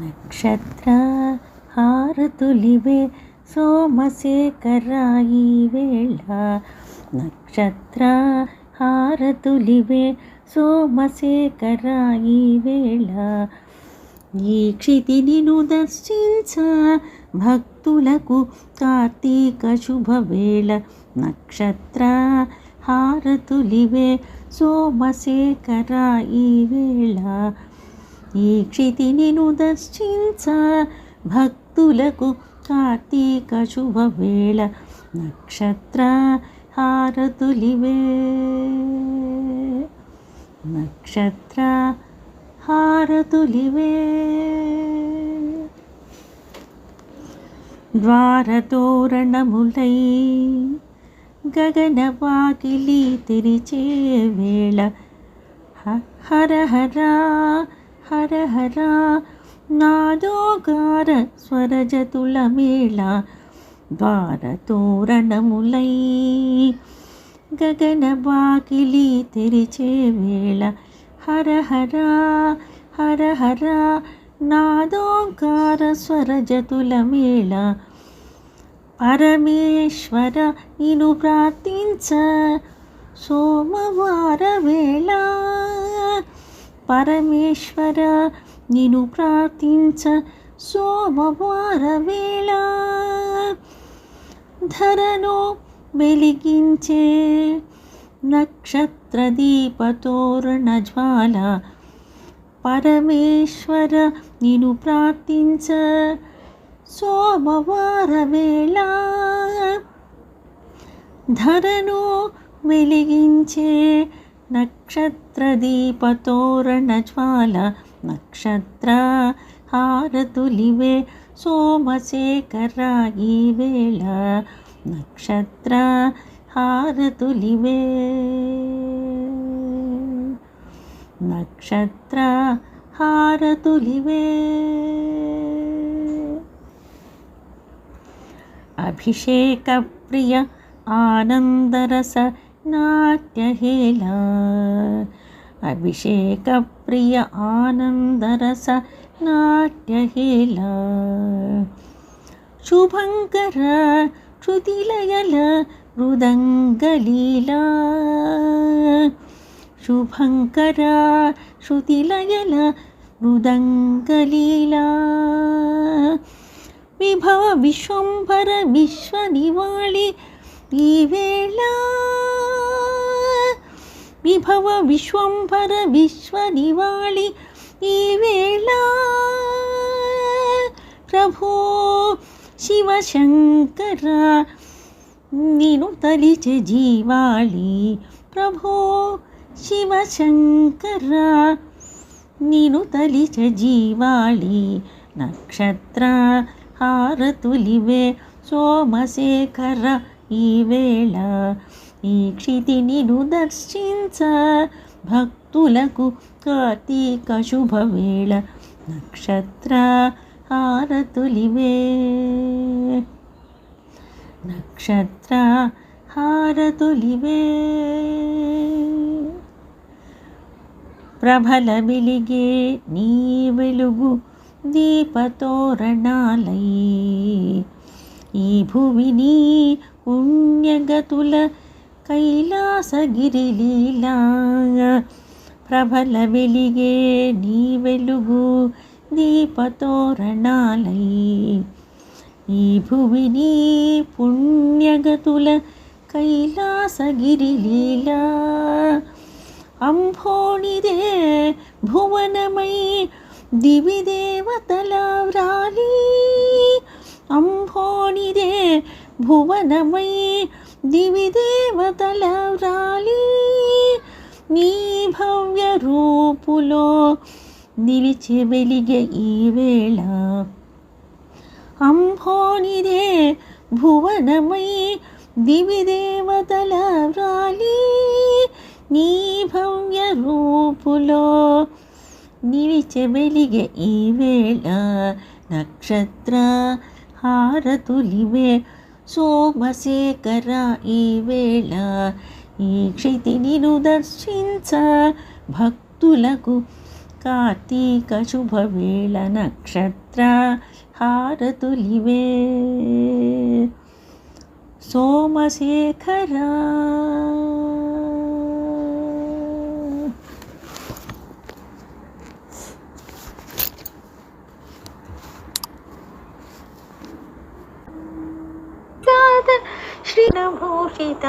నక్షత్ర హారతులివే సోమశేఖర ఈ వేళ. నక్షత్ర హారతులివే సోమశేఖర ఈ వేళ. ఈ క్షితినిను దర్శించ భక్తులకు కార్తీక శుభవేళ. నక్షత్ర హారతులివే సోమశేఖర ఈ వేళ. ఈ క్షితినిను దర్శించ భక్తులకు కార్తీక శుభవేళ. నక్షత్ర హారతులివే. నక్షత్ర హారతులివే. ద్వారతోరణములై గగన వాకిలి తెరిచే వేళ. హర హర హర హర నాదోగార స్వరజతుల మేళ. ద్వారతోరణములై గగన వాకిలి తెరిచే వేళ. హర హర హర హర నాదోంకార స్వరజతుల మేళ. పరమేశ్వర నిన్ను ప్రార్థించ సోమవార వేళ. పరమేశ్వర నిన్ను ప్రార్థించ సోమవార వేళ. ధరను వెలిగించే నక్షత్ర దీపతోరణ జ్వాల. పరమేశ్వర నిన్ను ప్రార్థించ సోమవార వేళ. ధరను వెలిగించే నక్షత్ర దీపతోరణ జ్వాల. నక్షత్ర హారతులివే సోమశేఖర ఈ వేళ. నక్షత్ర హారతులివే. నక్షత్ర హారతులివే. అభిషేక ప్రియ ఆనందరస నాట్యహేళ. అభిషేక ప్రియ ఆనందరస నాట్యహేళ. శుభంకర శృతిలయల మృదంగలీలా. శుభంకర శృతిలయల మృదంగలీలా. విభవ విశ్వంభర విశ్వనివాళి ఈ వేళ. విభవ విశ్వంభర విశ్వనివాళి ఈ వేళ. ప్రభో శివశంకర నిన్ను తలిచే జీవాళి. ప్రభో శివశంకర నిన్ను తలిచే జీవాళి. నక్షత్ర హారతులివే సోమశేఖర ఈ వేళ. ఈ క్షితినిను దర్శించ భక్తులకు కార్తీక శుభవేళ. నక్షత్ర హారతులివే. నక్షత్ర హారతులివే. ప్రభల వెలిగే నీ వెలుగు దీపతోరణాలై. ఈ భువిని పుణ్యగతుల కైలాసగిరిలీలా. ప్రభల వెలిగే నీ వెలుగు దీపతోరణాలై. ఈ భువిని పుణ్యగతుల కైలాసగిరిలీలా. అంభోణిదే భువనమై దివిదేవతల వ్రాలి. అంభోణిదే భువనమై దివిదేవతల వ్రాలి. నీ భవ్య రూపులో నిలిచి వెలిగే ఈ వేళ. అంభోణిదే భువనమై దివిదేవతల వ్రాలి. నీ భవ్య రూపులో నిలిచి వెలిగే ఈ వేళ. నక్షత్ర హారతులివే సోమశేఖర ఈ వేళ. ఈ క్షితినిను దర్శించ భక్తులకు కార్తీక శుభవేళ నక్షత్ర హారతులివే సోమశేఖరా. శ్రీనభూషిత